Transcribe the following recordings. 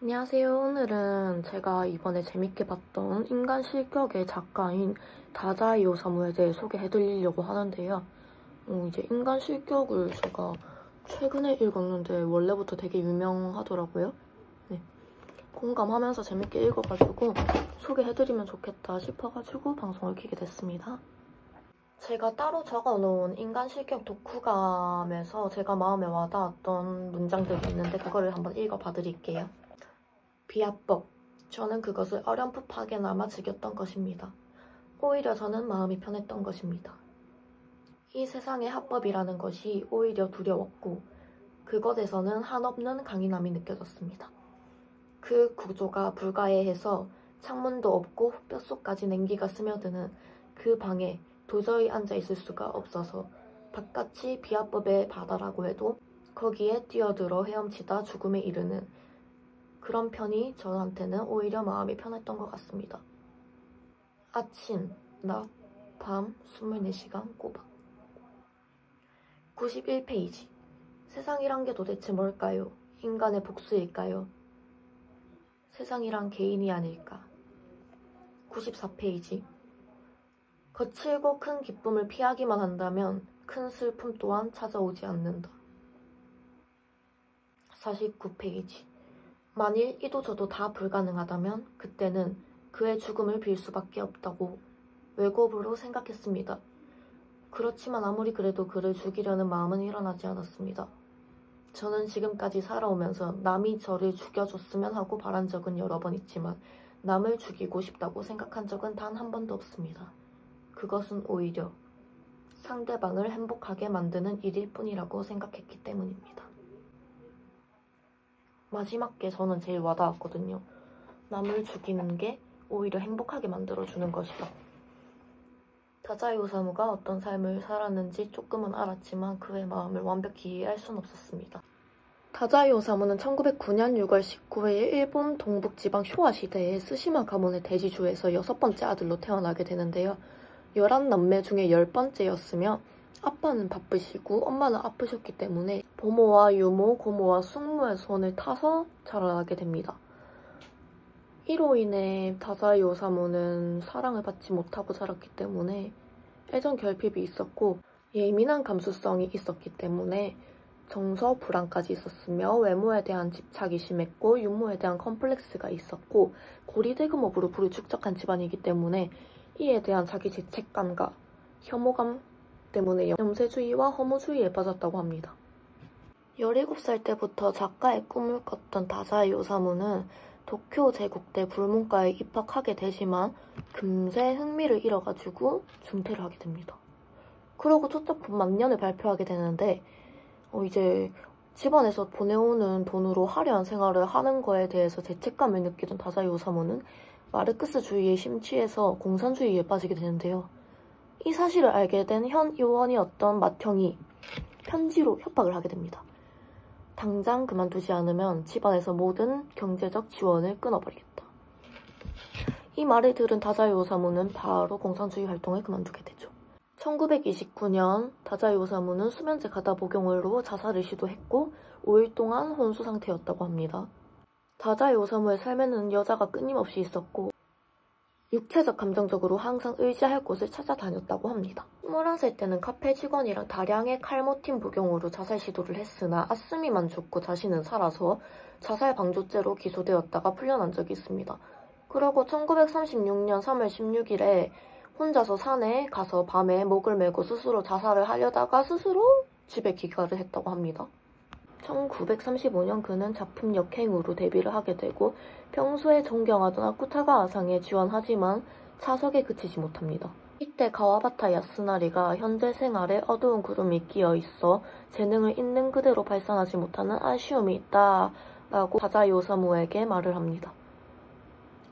안녕하세요. 오늘은 제가 이번에 재밌게 봤던 인간 실격의 작가인 다자이 오사무에 대해 소개해드리려고 하는데요. 이제 인간 실격을 제가 최근에 읽었는데 원래부터 되게 유명하더라고요. 네. 공감하면서 재밌게 읽어가지고 소개해드리면 좋겠다 싶어가지고 방송을 켜게 됐습니다. 제가 따로 적어놓은 인간 실격 독후감에서 제가 마음에 와닿았던 문장들이 있는데 그거를 한번 읽어봐드릴게요. 비합법. 저는 그것을 어렴풋하게나마 즐겼던 것입니다. 오히려 저는 마음이 편했던 것입니다. 이 세상의 합법이라는 것이 오히려 두려웠고 그것에서는 한없는 강인함이 느껴졌습니다. 그 구조가 불가해해서 창문도 없고 뼛속까지 냉기가 스며드는 그 방에 도저히 앉아있을 수가 없어서 바깥이 비합법의 바다라고 해도 거기에 뛰어들어 헤엄치다 죽음에 이르는 그런 편이 저한테는 오히려 마음이 편했던 것 같습니다. 아침, 낮, 밤 24시간 꼬박. 91페이지. 세상이란 게 도대체 뭘까요? 인간의 복수일까요? 세상이란 개인이 아닐까? 94페이지. 거칠고 큰 기쁨을 피하기만 한다면 큰 슬픔 또한 찾아오지 않는다. 49페이지. 만일 이도저도 다 불가능하다면 그때는 그의 죽음을 빌 수밖에 없다고 왜곡으로 생각했습니다. 그렇지만 아무리 그래도 그를 죽이려는 마음은 일어나지 않았습니다. 저는 지금까지 살아오면서 남이 저를 죽여줬으면 하고 바란 적은 여러 번 있지만 남을 죽이고 싶다고 생각한 적은 단 한 번도 없습니다. 그것은 오히려 상대방을 행복하게 만드는 일일 뿐이라고 생각했기 때문입니다. 마지막 게 저는 제일 와닿았거든요. 남을 죽이는 게 오히려 행복하게 만들어주는 것이다. 다자이 오사무가 어떤 삶을 살았는지 조금은 알았지만 그의 마음을 완벽히 이해할 순 없었습니다. 다자이 오사무는 1909년 6월 19일 일본 동북지방 쇼와 시대의 스시마 가문의 대지주에서 6번째 아들로 태어나게 되는데요. 11남매 중에 10번째였으며 아빠는 바쁘시고 엄마는 아프셨기 때문에 보모와 유모, 고모와 숙모의 손을 타서 자라나게 됩니다. 이로 인해 다자이 오사무는 사랑을 받지 못하고 자랐기 때문에 애정 결핍이 있었고 예민한 감수성이 있었기 때문에 정서 불안까지 있었으며 외모에 대한 집착이 심했고 유모에 대한 컴플렉스가 있었고 고리대금업으로 부르축적한 집안이기 때문에 이에 대한 자기 죄책감과 혐오감 때문에 염세주의와 허무주의에 빠졌다고 합니다. 17살 때부터 작가의 꿈을 꿨던 다자이 오사무는 도쿄 제국대 불문과에 입학하게 되지만 금세 흥미를 잃어가지고 중퇴를 하게 됩니다. 그러고 첫 작품 만년을 발표하게 되는데 이제 집안에서 보내오는 돈으로 화려한 생활을 하는 거에 대해서 죄책감을 느끼던 다자이 오사무는 마르크스주의에 심취해서 공산주의에 빠지게 되는데요. 이 사실을 알게 된 현 요원이었던 맏형이 편지로 협박을 하게 됩니다. 당장 그만두지 않으면 집안에서 모든 경제적 지원을 끊어버리겠다. 이 말을 들은 다자이 오사무는 바로 공산주의 활동을 그만두게 되죠. 1929년 다자이 오사무는 수면제 가다 복용으로 자살을 시도했고 5일 동안 혼수 상태였다고 합니다. 다자이 오사무의 삶에는 여자가 끊임없이 있었고 육체적 감정적으로 항상 의지할 곳을 찾아다녔다고 합니다. 21살 때는 카페 직원이랑 다량의 칼모틴 복용으로 자살 시도를 했으나 아스미만 죽고 자신은 살아서 자살 방조죄로 기소되었다가 풀려난 적이 있습니다. 그리고 1936년 3월 16일에 혼자서 산에 가서 밤에 목을 메고 스스로 자살을 하려다가 스스로 집에 귀가를 했다고 합니다. 1935년 그는 작품 역행으로 데뷔를 하게 되고 평소에 존경하던 아쿠타가 아상에 지원하지만 차석에 그치지 못합니다. 이때 가와바타 야스나리가 현재 생활에 어두운 구름이 끼어 있어 재능을 있는 그대로 발산하지 못하는 아쉬움이 있다라고 다자이 오사무에게 말을 합니다.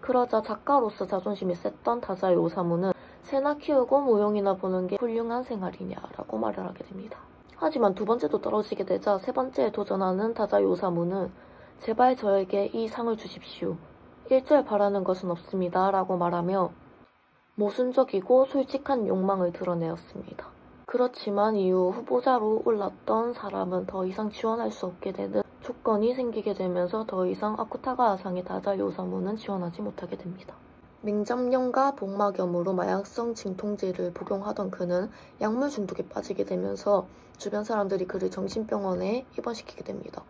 그러자 작가로서 자존심이 셌던 다자이 오사무는 새나 키우고 모형이나 보는 게 훌륭한 생활이냐라고 말을 하게 됩니다. 하지만 두 번째도 떨어지게 되자 세 번째에 도전하는 다자이 오사무는 제발 저에게 이 상을 주십시오. 일절 바라는 것은 없습니다. 라고 말하며 모순적이고 솔직한 욕망을 드러내었습니다. 그렇지만 이후 후보자로 올랐던 사람은 더 이상 지원할 수 없게 되는 조건이 생기게 되면서 더 이상 아쿠타가 아상의 다자이오사무는 지원하지 못하게 됩니다. 맹장염과 복막염으로 마약성 진통제를 복용하던 그는 약물 중독에 빠지게 되면서 주변 사람들이 그를 정신병원에 입원시키게 됩니다.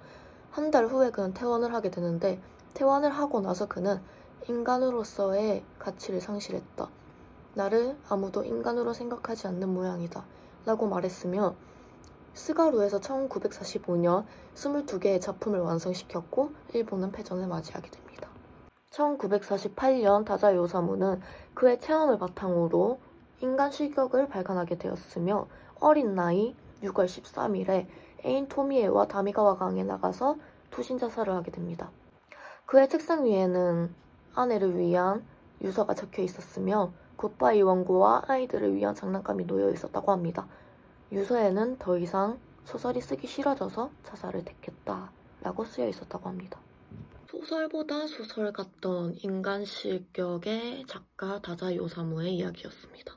한 달 후에 그는 퇴원을 하게 되는데 퇴원을 하고 나서 그는 인간으로서의 가치를 상실했다. 나를 아무도 인간으로 생각하지 않는 모양이다. 라고 말했으며 스가루에서 1945년 22개의 작품을 완성시켰고 일본은 패전을 맞이하게 됩니다. 1948년 다자이오사무는 그의 체험을 바탕으로 인간 실격을 발간하게 되었으며 어린 나이 6월 13일에 애인 토미에와 다미가와 강에 나가서 투신 자살을 하게 됩니다. 그의 책상 위에는 아내를 위한 유서가 적혀 있었으며 굿바이 원고와 아이들을 위한 장난감이 놓여 있었다고 합니다. 유서에는 더 이상 소설이 쓰기 싫어져서 자살을 택했다라고 쓰여 있었다고 합니다. 소설보다 소설 같던 인간 실격의 작가 다자이오사무의 이야기였습니다.